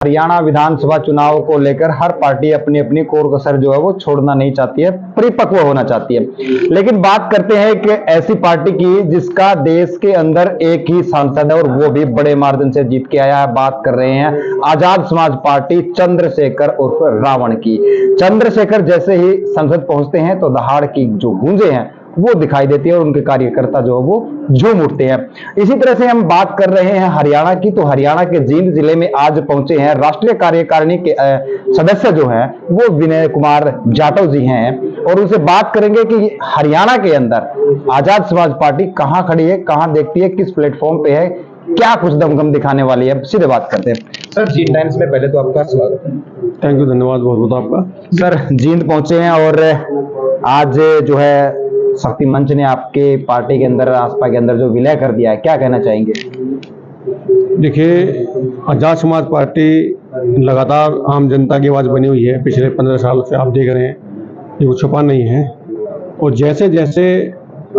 हरियाणा विधानसभा चुनाव को लेकर हर पार्टी अपनी अपनी कोर कसर जो है वो छोड़ना नहीं चाहती है, परिपक्व होना चाहती है। लेकिन बात करते हैं कि ऐसी पार्टी की जिसका देश के अंदर एक ही सांसद है और वो भी बड़े मार्जिन से जीत के आया है। बात कर रहे हैं आजाद समाज पार्टी चंद्रशेखर उर्फ रावण की। चंद्रशेखर जैसे ही संसद पहुंचते हैं तो दहाड़ की जो गूंजे हैं वो दिखाई देती है और उनके कार्यकर्ता जो है वो झूम उठते हैं। इसी तरह से हम बात कर रहे हैं हरियाणा की, तो हरियाणा के जींद जिले में आज पहुंचे हैं राष्ट्रीय कार्यकारिणी के सदस्य जो हैं वो विनय कुमार जाटव जी हैं और उनसे बात करेंगे कि हरियाणा के अंदर आजाद समाज पार्टी कहां खड़ी है, कहां देखती है, किस प्लेटफॉर्म पे है, क्या कुछ दमखम दिखाने वाली है। सीधे बात करते हैं। सर, जींद टाइम्स में पहले तो आपका स्वागत है। थैंक यू, धन्यवाद बहुत बहुत आपका। सर, जींद पहुंचे हैं और आज जो है शक्ति मंच ने आपके पार्टी के अंदर, आसपा के अंदर जो विलय कर दिया है, क्या कहना चाहेंगे? देखिए, आजाद समाज पार्टी लगातार आम जनता की आवाज़ बनी हुई है। पिछले 15 साल से आप देख रहे हैं, ये वो छुपा नहीं है। और जैसे जैसे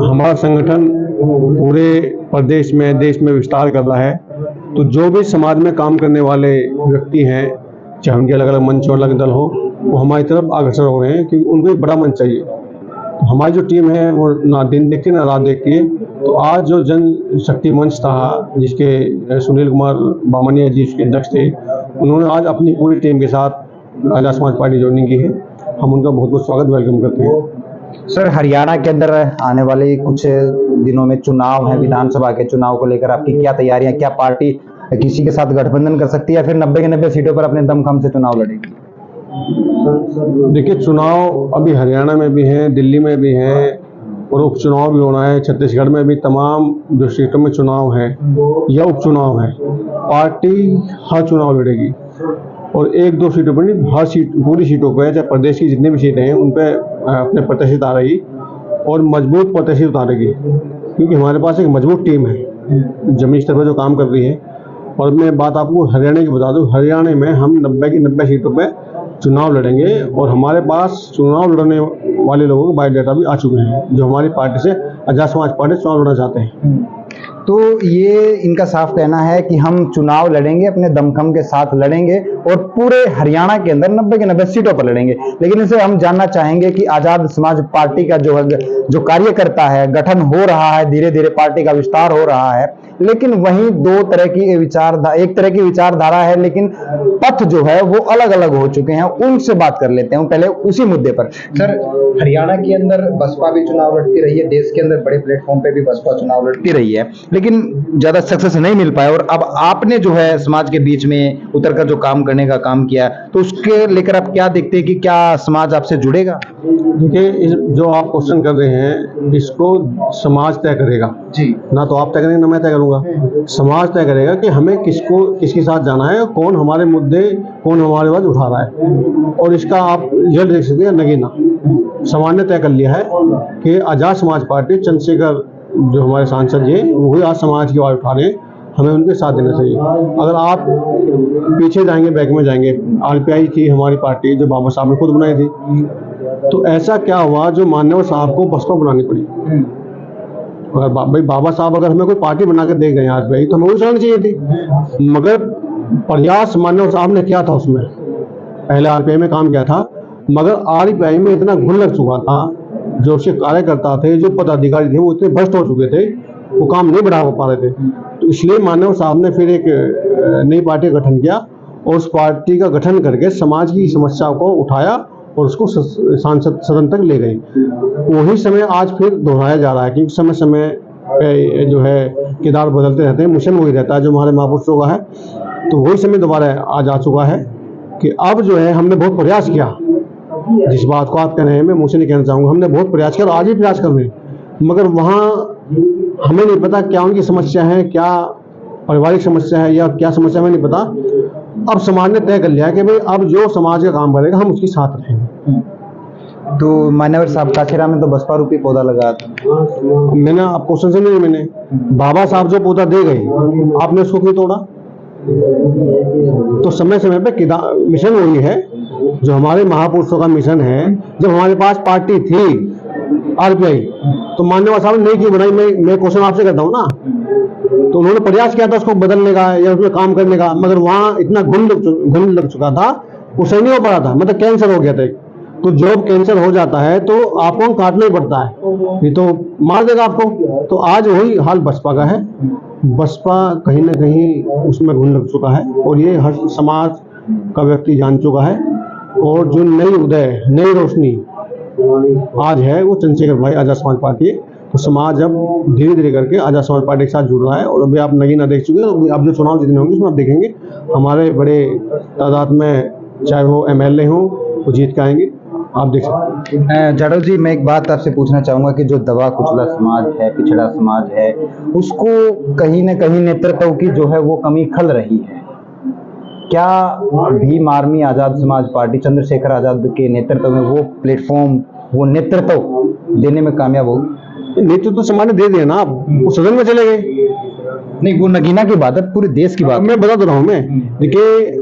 हमारा संगठन पूरे प्रदेश में, देश में विस्तार कर रहा है, तो जो भी समाज में काम करने वाले व्यक्ति हैं, चाहे उनके अलग अलग मंच और अलग दल हो, वो हमारी तरफ अग्रसर हो रहे हैं क्योंकि उनको एक बड़ा मंच चाहिए। हमारी जो टीम है वो ना दिन देखती है ना रात देखती है। तो आज जो जन शक्ति मंच था, जिसके सुनील कुमार बामनिया जी उसके अध्यक्ष थे, उन्होंने आज अपनी पूरी टीम के साथ आजाद समाज पार्टी ज्वाइनिंग की है। हम उनका बहुत बहुत स्वागत, वेलकम करते हैं। सर, हरियाणा के अंदर आने वाले कुछ दिनों में चुनाव है, विधानसभा के चुनाव को लेकर आपकी क्या तैयारियां, क्या पार्टी किसी के साथ गठबंधन कर सकती है या फिर 90 के 90 सीटों पर अपने दमखम से चुनाव लड़ेगी? देखिए, चुनाव अभी हरियाणा में भी हैं, दिल्ली में भी हैं और उपचुनाव भी होना है। छत्तीसगढ़ में भी तमाम जो सीटों में चुनाव है या उपचुनाव है, पार्टी हर चुनाव लड़ेगी और 1-2 सीटों पर नहीं, हर सीट, पूरी सीटों पर, चाहे प्रदेश की जितनी भी सीटें हैं उन पर अपने प्रत्याशी उतारेगी और मजबूत प्रत्याशी उतारेगी क्योंकि हमारे पास एक मजबूत टीम है जमीनी स्तर पर जो काम कर रही है। और मैं बात आपको हरियाणा की बता दूं, हरियाणा में हम 90 की 90 सीटों पर चुनाव लड़ेंगे और हमारे पास चुनाव लड़ने वाले लोगों के बायोडाटा भी आ चुके हैं जो हमारी पार्टी से, आजाद समाज पार्टी से चुनाव लड़ना चाहते हैं। तो ये इनका साफ कहना है कि हम चुनाव लड़ेंगे, अपने दमखम के साथ लड़ेंगे और पूरे हरियाणा के अंदर 90 के 90 सीटों पर लड़ेंगे। लेकिन इसे हम जानना चाहेंगे कि आजाद समाज पार्टी का जो कार्यकर्ता है, गठन हो रहा है, धीरे धीरे पार्टी का विस्तार हो रहा है, लेकिन वहीं दो तरह की विचारधारा, एक तरह की विचारधारा है लेकिन पथ जो है वो अलग अलग हो चुके हैं। उनसे बात कर लेते हैं पहले उसी मुद्दे पर। सर, हरियाणा के अंदर बसपा भी चुनाव लड़ती रही है, देश के अंदर बड़े प्लेटफॉर्म पे भी बसपा चुनाव लड़ती रही है, लेकिन ज्यादा सक्सेस नहीं मिल पाया और अब आपने जो है समाज के बीच में उतरकर जो काम करने का काम किया, तो उसके लेकर आप क्या देखते हैं कि क्या समाज आपसे जुड़ेगा? देखिए, जो आप क्वेश्चन कर रहे हैं इसको समाज तय करेगा जी, ना तो आप तय करेंगे ना मैं तय करूंगा। समाज तय करेगा कि हमें किसके साथ जाना है, कौन हमारे मुद्दे, कौन हमारे बात उठा रहा है और इसका आप रिजल्ट देख सकते हैं नगीना। समाज ने तय कर लिया है कि आजाद समाज पार्टी चंद्रशेखर जो हमारे सांसद हैं वही आज समाज की आवाज़ उठा रहे हैं, हमें उनके साथ देना चाहिए। अगर आप पीछे जाएंगे, बैक में जाएंगे, RPI थी हमारी पार्टी जो बाबा साहब ने खुद बनाई थी, तो ऐसा क्या हुआ जो मान्यवर साहब को बसपा बनानी पड़ी? अगर भाई बाबा साहब अगर हमें कोई पार्टी बना कर दे गए RPI तो हमें वही चलानी चाहिए थी। मगर प्रयास मान्यवर साहब ने किया था, उसमें पहले RPI में काम किया था, मगर RPI में इतना घुन लग चुका था, जो उसके कार्यकर्ता थे, जो पदाधिकारी थे, वो इतने भ्रष्ट हो चुके थे, वो काम नहीं बढ़ा पा रहे थे। तो इसलिए मान्यवर साहब ने फिर एक नई पार्टी का गठन किया और उस पार्टी का गठन करके समाज की समस्या को उठाया और उसको सांसद सदन तक ले गए। वही समय आज फिर दोहराया जा रहा है क्योंकि समय समय पे जो है किरदार बदलते रहते हैं, मिशन वही रहता है जो हमारे महापुरुषों का है। तो वही समय दोबारा आज आ चुका है कि अब जो है हमने बहुत प्रयास किया, जिस बात को आप कह रहे हैं मैं मुँह से नहीं कहना चाहूँगा, हमने बहुत प्रयास किया और आज भी प्रयास कर रहे हैं, मगर वहाँ हमें नहीं पता क्या उनकी समस्या है, क्या पारिवारिक समस्या है या क्या समस्या, हमें नहीं पता। अब समाज ने तय कर लिया है कि भाई अब जो समाज का काम करेगा हम उसके साथ रहेंगे। तो मान्यवर साहब काछेरा में तो बसपा रूपी पौधा लगा था, मैंने आप क्वेश्चन समझे? मैंने बाबा साहब जो पौधा दे गए आपने उसको क्यों तोड़ा? तो समय समय पे मिशन वही है जो हमारे महापुरुषों का मिशन है। जब हमारे पास पार्टी थी RPI तो मान्यवर साहब ने नहीं क्यों बनाई? मैं क्वेश्चन आपसे करता हूँ ना, तो उन्होंने प्रयास किया था उसको बदलने का या उसमें काम करने का, मगर वहाँ इतना घुन लग चुका था, उसे नहीं हो पा रहा था, मतलब कैंसर हो गया था। तो जब कैंसर हो जाता है तो आपको काटना ही पड़ता है, ये तो मार देगा आपको। तो आज वही हाल बसपा का है। बसपा कहीं ना कहीं उसमें घुन लग चुका है और ये हर समाज का व्यक्ति जान चुका है। और जो नई उदय, नई रोशनी आज है वो चंद्रशेखर भाई आज़ाद समाज पार्टी है। तो समाज अब धीरे धीरे करके आज़ाद समाज पार्टी के साथ जुड़ रहा है। और अभी आप नगीना देख चुके हैं, अब जो चुनाव जितने होंगे उसमें आप देखेंगे हमारे बड़े तादाद में, चाहे वो MLA हों, वो जीत के आएंगे, आप देख सकते हैं। जाटव जी, मैं एक बात आपसे पूछना चाहूंगा कि जो दबा कुचला समाज है, पिछड़ा समाज है, उसको कहीं न कहीं नेतृत्व की जो है वो कमी खल रही है। क्या भीम आर्मी आज़ाद समाज पार्टी चंद्रशेखर आज़ाद के नेतृत्व में वो प्लेटफॉर्म, वो नेतृत्व देने में कामयाब होगी? नेतृत्व तो समाज ने दे दिया ना, आप वो सदन में चले गए। नहीं, वो नगीना की बात है, पूरे देश की बात मैं बता दे रहा हूँ। मैं देखिए,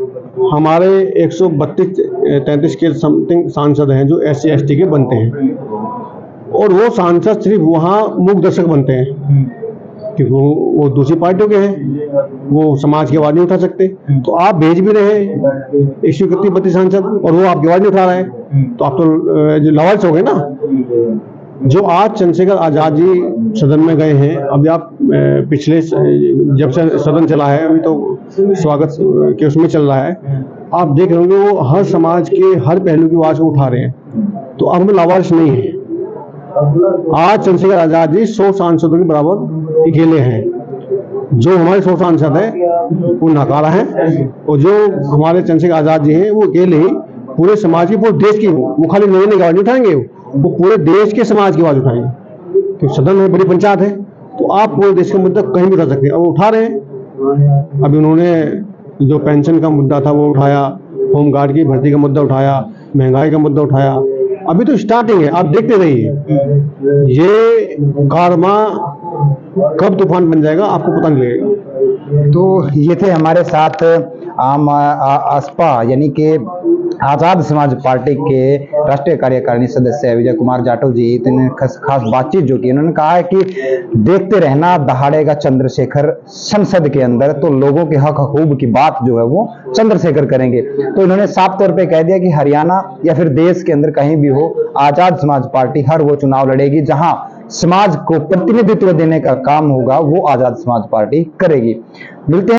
हमारे 132-33 के समथिंग सांसद हैं जो SC ST के बनते हैं, और वो सांसद सिर्फ वहाँ मूक दर्शक बनते हैं क्योंकि वो दूसरी पार्टियों के हैं, वो समाज की आवाज नहीं उठा सकते। तो आप भेज भी रहे हैं 131-32 सांसद और वो आपकी आवाज नहीं उठा रहा है, तो आप तो लावारिस हो गए ना। जो आज चंद्रशेखर आज़ाद जी सदन में गए हैं, अभी आप पिछले जब से सदन चला है अभी तो स्वागत के उसमें चल रहा है, आप देख रहे होंगे वो हर समाज के हर पहलू की आवाज को उठा रहे हैं। तो अब हमें लावारिस नहीं है। आज चंद्रशेखर आज़ाद जी 100 सांसदों के बराबर अकेले हैं। जो हमारे 100 सांसद हैं वो नकारा है, और जो हमारे चंद्रशेखर आज़ाद जी हैं वो अकेले ही पूरे समाज की, पूरे देश की, वो खाली नए नए आवाज नहीं उठाएंगे, वो पूरे देश के समाज की आवाज उठाएंगे। तो सदन में बड़ी पंचायत है, तो आप पूरे देश का मुद्दा कहीं भी उठा सकते हैं, और उठा रहे हैं। अभी उन्होंने जो पेंशन का मुद्दा था वो उठाया, होमगार्ड की भर्ती का मुद्दा उठाया, महंगाई का मुद्दा उठाया। अभी तो स्टार्टिंग है, आप देखते रहिए, ये कारमा कब तूफान बन जाएगा आपको पता नहीं लगेगा। तो ये थे हमारे साथ आसपा यानी कि आज़ाद समाज पार्टी के राष्ट्रीय कार्यकारिणी सदस्य विजय कुमार जाटव जी। इतने खास बातचीत जो की, उन्होंने कहा है कि देखते रहना दहाड़ेगा चंद्रशेखर संसद के अंदर, तो लोगों के हक हकूक की बात जो है वो चंद्रशेखर करेंगे। तो इन्होंने साफ तौर पे कह दिया कि हरियाणा या फिर देश के अंदर कहीं भी हो, आज़ाद समाज पार्टी हर वो चुनाव लड़ेगी जहां समाज को प्रतिनिधित्व देने का काम होगा, वो आज़ाद समाज पार्टी करेगी। मिलते हैं।